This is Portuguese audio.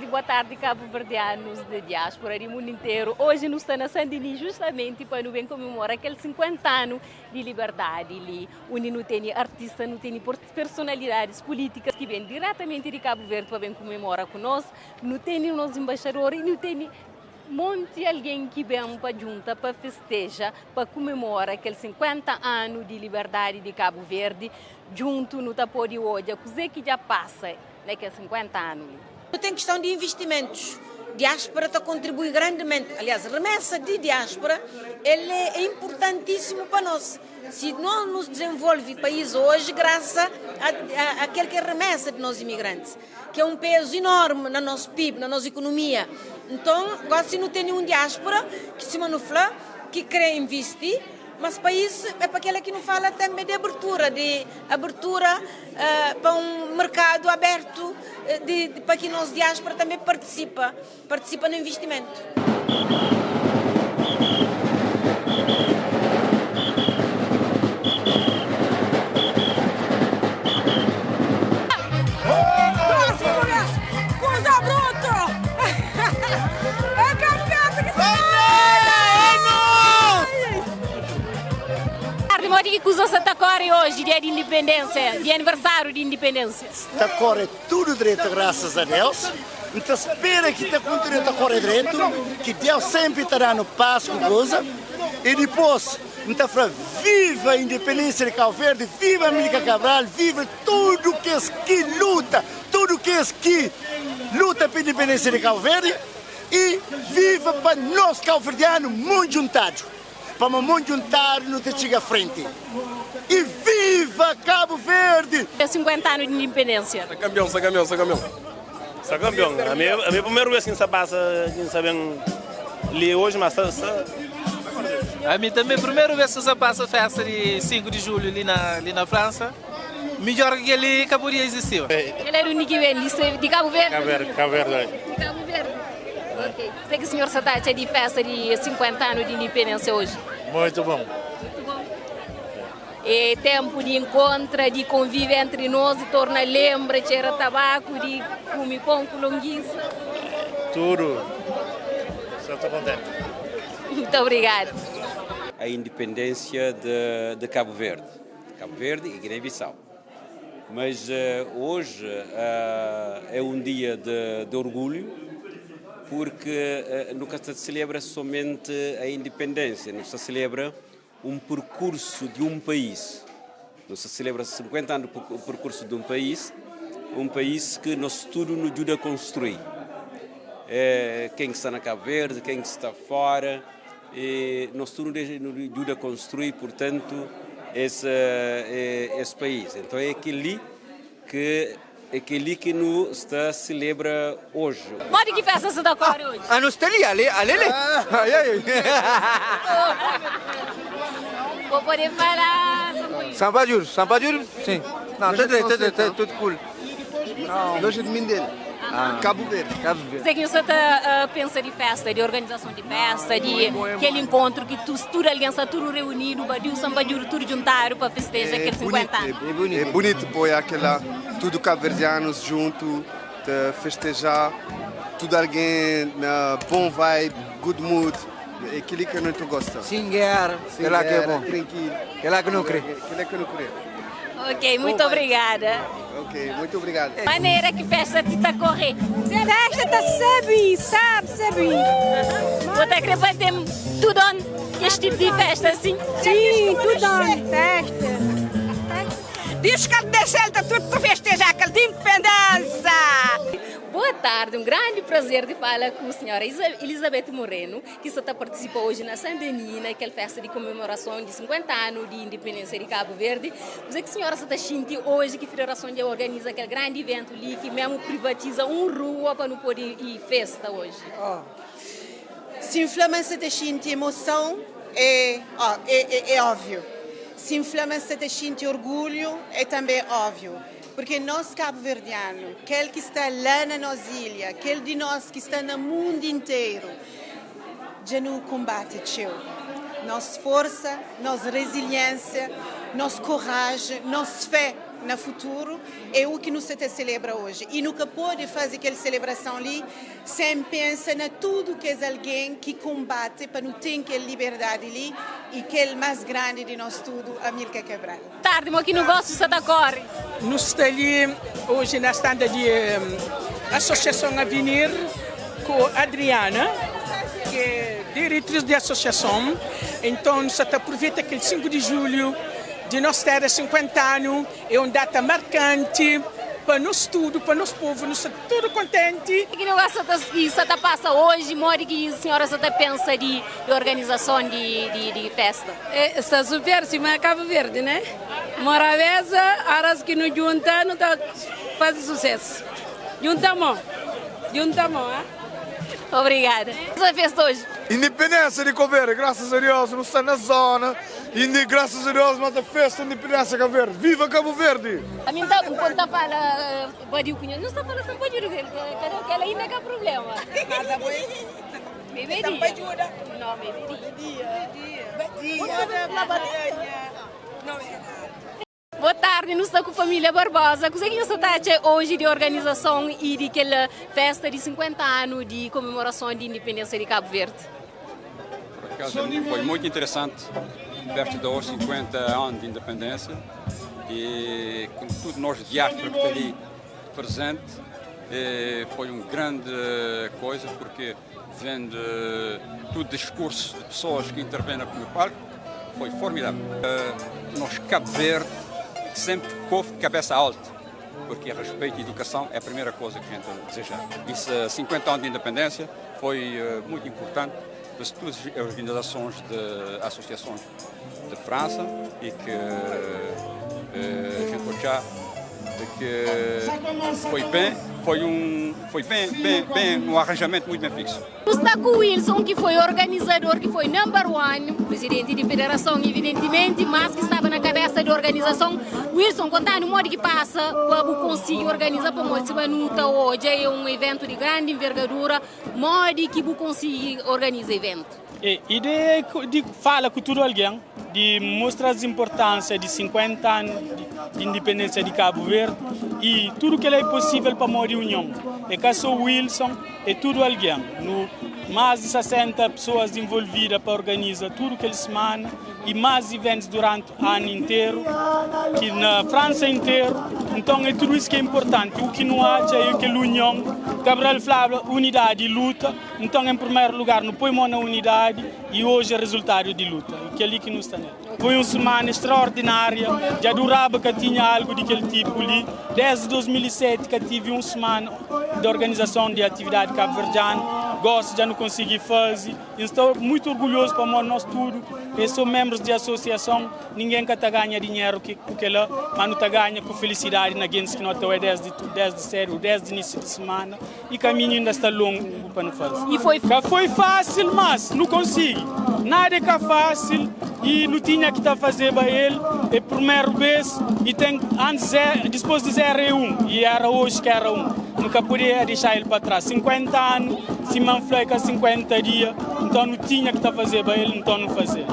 boa tarde, cabo-verdianos de diáspora do mundo inteiro. Hoje nós estamos na Sandini justamente para nos comemorar aqueles 50 anos de liberdade ali, onde não tem artistas, não tem personalidades políticas que vêm diretamente de Cabo Verde para comemorar conosco, não tem os embaixadores, não tem monte de alguém que vem para junta para festejar, para comemorar aqueles 50 anos de liberdade de Cabo Verde, junto no tapo de hoje, coisa que já passa naqueles 50 anos. Tem questão de investimentos. Diáspora está contribui grandemente. Aliás, remessa de diáspora ele é importantíssimo para nós. Se não nos desenvolve o país hoje, graças àquele que é remessa de nós imigrantes, que é um peso enorme no nosso PIB, na nossa economia. Então, agora se não tem nenhum diáspora que se manufla, que quer investir, mas para isso é para aquele que não fala também de abertura para um mercado aberto, para que nós diáspora também participa no investimento. Coisa bruta! É campeão que Que coisa você está correndo hoje, dia de independência, de aniversário de independência? Está correndo tudo direito, graças a Deus. Então espera que está continuando a correr direito, que Deus sempre está dando paz com coisa. E depois, então fala, viva a independência de Cabo Verde, viva a Amílcar Cabral, viva tudo que é que luta, tudo que é que luta pela independência de Cabo Verde. E viva para nós cabo-verdianos muito juntados. Para muito juntar não te chega à frente. E viva Cabo Verde! É 50 anos de independência. Sa campeão. A minha primeira vez que se passa, que sabem ali hoje, mas a mim também, primeira vez que se passa a festa de 5 de julho ali na França, melhor que ele acabaria existir. Ele era o único que vem de Cabo Verde? Cabo Verde. De Cabo Verde. Ok. Sei que o senhor está de festa de 50 anos de independência hoje. Muito bom. Muito bom. É tempo de encontro, de convívio entre nós, e torna lembra, cheira tabaco, de comer pão com longuiça. Tudo. Só estou contente. Muito obrigada. A independência de Cabo Verde e Guiné-Bissau. Mas hoje é um dia de orgulho, porque nunca se celebra somente a independência, não se celebra um percurso de um país. Não se celebra 50 anos do percurso de um país que nós tudo nos ajuda a construir. Quem está na Cabo Verde, quem está fora, nós tudo nos ajuda a construir, portanto, esse país. Então é aquele que nos celebra hoje. Mori que festa você está correndo hoje? Ah, não está ali. Vou poder falar. Sampajur? Sim. Não, está tudo cool. Loja de Mindelo, Cabo Verde. Sei que você pensa de festa, de organização de festa, de aquele encontro que tudo alguém está tudo reunido, o Sampajur tudo juntaram para festejar aqueles 50 anos. É bonito pôr aquela, tudo cabo-verdianos junto, de festejar, tudo alguém na bom vibe, good mood, é aquilo que a gente gosta. Singuer, que lá que é bom. Tranquilo. Que lá que não crê. Que não crê. Ok, muito obrigada. Ok, muito obrigado. Maneira que festa te está correndo. festa está sempre. Você acredita que tem tudo este tipo de festa assim? Sim, tudo festa. Diz que de Celta tudo para festejar aquela de independência. Boa tarde, um grande prazer de falar com a senhora Elizabeth Moreno, que está participando hoje na Saint-Denis, naquela festa de comemoração de 50 anos de independência de Cabo Verde. Mas é que a senhora está sentindo hoje que a Federação já organiza aquele grande evento ali, que mesmo privatiza rua para não poder ir festa hoje. Se inflama-se de sentir emoção, é óbvio. Se inflama-se de sentir orgulho, é também óbvio. Porque nós cabo-verdianos, aquele que está lá na nossa ilha, aquele de nós que está no mundo inteiro, já não combate teu. Nossa força, nossa resiliência, nossa coragem, nossa fé no futuro é o que nos celebra hoje. E nunca pode fazer aquela celebração ali sem pensar na tudo que é alguém que combate para não ter aquela liberdade ali e que é o mais grande de nós tudo, Amílcar Cabral. Tarde, mas que não gosto de da cor. Nós estamos ali hoje na estanda de Associação Avenir com a Adriana, que é diretriz da associação. Então, nós aproveitamos aquele 5 de julho de nós ter 50 anos, é uma data marcante para nós tudo, para nós povo, nós estamos tudo contentes. Que negócio que você passa hoje, mora que a senhora você pensa de organização de festa? Está super, sim, mas é Cabo Verde, né? Moravesa, aras que nos juntam, não faz sucesso. Juntamos, hein? Obrigada. Essa festa hoje? Independência de Cabo Verde, graças a Deus, não está na zona. E graças a Deus, nós festa de independência Cabo Verde. Viva Cabo Verde! A mim está quando fala Badiu Cunha, não está falando Badiu Cunha, que ela ainda tem problema. Nada bom. Beberia. Não, beberia. Boa tarde, nós estamos com a família Barbosa. O que você está hoje de organização e de aquela festa de 50 anos de comemoração de independência de Cabo Verde? Por acaso, foi muito interessante. Festa de hoje, 50 anos de independência. E com todos nós diáspora que está ali presente, foi uma grande coisa, porque vendo todo o discurso de pessoas que intervêm no palco, foi formidável. Nós, Cabo Verde, sempre houve cabeça alta, porque a respeito à educação é a primeira coisa que a gente deseja. Isso, 50 anos de independência, foi muito importante para todas as organizações de associações de França e que a gente pode já que foi um arranjamento muito bem fixo. Está com o Wilson, que foi organizador, que foi number one, presidente de federação, evidentemente, mas que estava na cabeça da organização. Wilson, contar no modo que passa, para conseguir organizar para o Sibanuta hoje, é um evento de grande envergadura, modo que você conseguir organizar o evento. A ideia é de falar com todo alguém, de mostrar a importância de 50 anos de independência de Cabo Verde e tudo que é possível para uma reunião. É caso Wilson e tudo alguém. Mais de 60 pessoas envolvidas para organizar tudo que semana e mais eventos durante o ano inteiro, que na França inteira. Então é tudo isso que é importante. O que não há é que a união, Cabral falava unidade e luta. Então, em primeiro lugar, não põe na unidade e hoje é resultado de luta. Que é ali que nos está. Foi uma semana extraordinária. Já durava que tinha algo daquele tipo ali. Desde 2007 que tive uma semana de organização de atividade cabo-verdiana. Gosto, já não consegui fazer. Estou muito orgulhoso para nós tudo. Eu sou membro de associação. Ninguém que ganha dinheiro que lá, mas não ganha com felicidade na gente que não está desde início de semana. E o caminho ainda está longo para não fazer. E foi fácil, mas não consigo. Nada é fácil e não tinha que fazer para ele. É a primeira vez e tem antes depois de 0 é 1 e era hoje que era 1. Nunca podia deixar ele para trás. 50 anos, se manfleca 50 dias, então não tinha que fazer para ele, então não fazer.